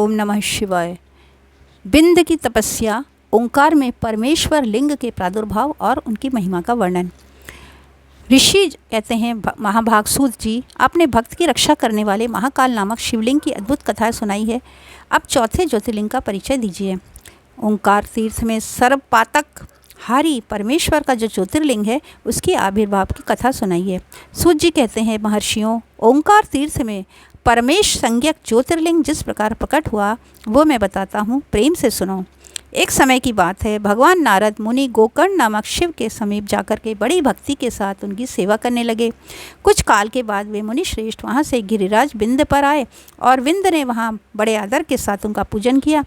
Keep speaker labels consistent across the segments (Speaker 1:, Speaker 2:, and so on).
Speaker 1: ओम नमः शिवाय। बिंद की तपस्या, ओंकार में परमेश्वर लिंग के प्रादुर्भाव और उनकी महिमा का वर्णन। ऋषि कहते हैं, महाभाग सूत जी, आपने भक्त की रक्षा करने वाले महाकाल नामक शिवलिंग की अद्भुत कथाएं सुनाई है। अब चौथे ज्योतिर्लिंग का परिचय दीजिए। ओंकार तीर्थ में सर्वपातक हारी परमेश्वर का जो ज्योतिर्लिंग है उसकी आविर्भाव की कथा सुनाइए। सूत जी कहते हैं, महर्षियों, ओंकार तीर्थ में परमेश संज्ञक ज्योतिर्लिंग जिस प्रकार प्रकट हुआ वो मैं बताता हूँ, प्रेम से सुनो। एक समय की बात है, भगवान नारद मुनि गोकर्ण नामक शिव के समीप जाकर के बड़ी भक्ति के साथ उनकी सेवा करने लगे। कुछ काल के बाद वे मुनि श्रेष्ठ वहाँ से गिरिराज विंध्य पर आए और विंध्य ने वहाँ बड़े आदर के साथ उनका पूजन किया।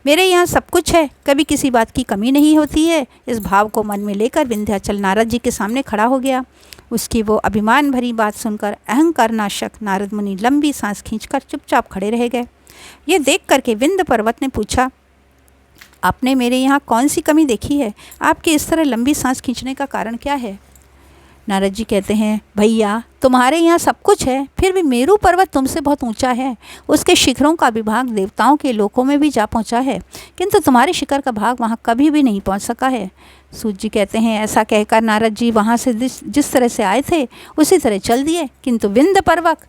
Speaker 1: मेरे यहाँ सब कुछ है, कभी किसी बात की कमी नहीं होती है। इस भाव को मन में लेकर विंध्याचल नारद जी के सामने खड़ा हो गया। उसकी वो अभिमान भरी बात सुनकर अहंकार नाशक नारद मुनि लंबी सांस खींचकर चुपचाप खड़े रह गए। ये देख करके विंध्य पर्वत ने पूछा, आपने मेरे यहाँ कौन सी कमी देखी है? आपके इस तरह लंबी सांस खींचने का कारण क्या है? नारद जी कहते हैं, भैया, तुम्हारे यहाँ सब कुछ है, फिर भी मेरू पर्वत तुमसे बहुत ऊंचा है। उसके शिखरों का विभाग देवताओं के लोकों में भी जा पहुँचा है, किंतु तुम्हारे शिखर का भाग वहाँ कभी भी नहीं पहुँच सका है। सूत जी कहते हैं, ऐसा कहकर नारद जी वहाँ से जिस तरह से आए थे उसी तरह चल दिए, किंतु विंध्य पर्वत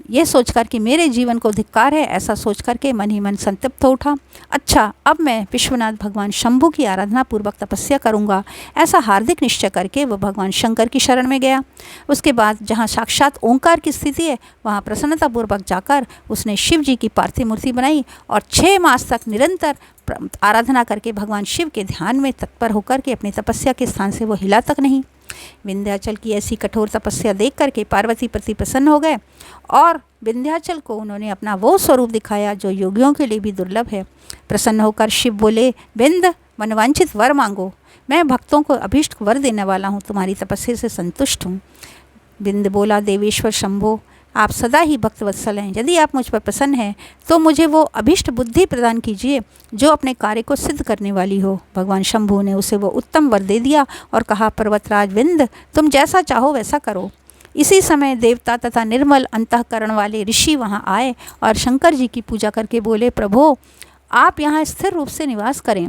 Speaker 1: ये सोचकर कि मेरे जीवन को धिक्कार है, ऐसा सोच करके मन ही मन संतप्त हो उठा। अच्छा, अब मैं विश्वनाथ भगवान शंभु की आराधना पूर्वक तपस्या करूंगा, ऐसा हार्दिक निश्चय करके वह भगवान शंकर की शरण में गया। उसके बाद जहाँ साक्षात ओंकार की स्थिति है वहाँ प्रसन्नतापूर्वक जाकर उसने शिव जी की पार्थिव मूर्ति बनाई और 6 मास तक निरंतर आराधना करके भगवान शिव के ध्यान में तत्पर होकर के अपनी तपस्या के स्थान से वो हिला तक नहीं। विंध्याचल की ऐसी कठोर तपस्या देख करके पार्वती पति प्रसन्न हो गए और विंध्याचल को उन्होंने अपना वो स्वरूप दिखाया जो योगियों के लिए भी दुर्लभ है। प्रसन्न होकर शिव बोले, विंध्य, मनवांछित वर मांगो, मैं भक्तों को अभीष्ट वर देने वाला हूँ, तुम्हारी तपस्या से संतुष्ट हूँ। विंध्य बोला, देवेश्वर शंभो, आप सदा ही भक्तवत्सल हैं, यदि आप मुझ पर प्रसन्न हैं तो मुझे वो अभीष्ट बुद्धि प्रदान कीजिए जो अपने कार्य को सिद्ध करने वाली हो। भगवान शंभु ने उसे वो उत्तम वर दे दिया और कहा, पर्वतराज विंध्य, तुम जैसा चाहो वैसा करो। इसी समय देवता तथा निर्मल अंतःकरण वाले ऋषि वहाँ आए और शंकर जी की पूजा करके बोले, प्रभो, आप यहाँ स्थिर रूप से निवास करें।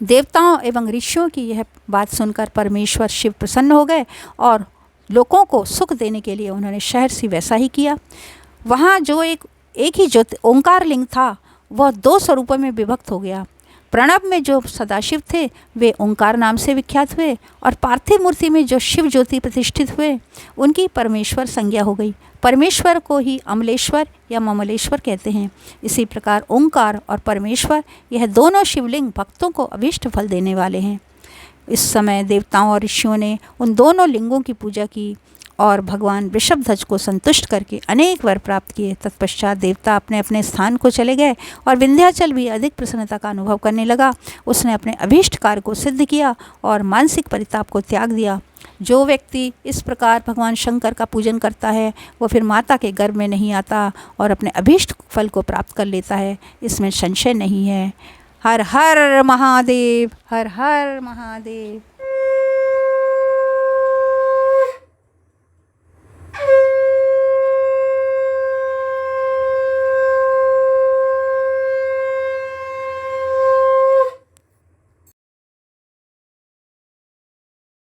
Speaker 1: देवताओं एवं ऋषियों की यह बात सुनकर परमेश्वर शिव प्रसन्न हो गए और लोगों को सुख देने के लिए उन्होंने शहर से वैसा ही किया। वहाँ जो एक ही जो ओंकार लिंग था वह 2 स्वरूपों में विभक्त हो गया। प्रणव में जो सदाशिव थे वे ओंकार नाम से विख्यात हुए और पार्थिव मूर्ति में जो शिव ज्योति प्रतिष्ठित हुए उनकी परमेश्वर संज्ञा हो गई। परमेश्वर को ही अमलेश्वर या ममलेश्वर कहते हैं। इसी प्रकार ओंकार और परमेश्वर यह दोनों शिवलिंग भक्तों को अभीष्ट फल देने वाले हैं। इस समय देवताओं और ऋषियों ने उन दोनों लिंगों की पूजा की और भगवान वृषभध्वज को संतुष्ट करके अनेक वर प्राप्त किए। तत्पश्चात देवता अपने अपने स्थान को चले गए और विंध्याचल भी अधिक प्रसन्नता का अनुभव करने लगा। उसने अपने अभीष्ट कार्य को सिद्ध किया और मानसिक परिताप को त्याग दिया। जो व्यक्ति इस प्रकार भगवान शंकर का पूजन करता है वो फिर माता के गर्भ में नहीं आता और अपने अभीष्ट फल को प्राप्त कर लेता है, इसमें संशय नहीं है। हर हर महादेव, हर हर महादेव।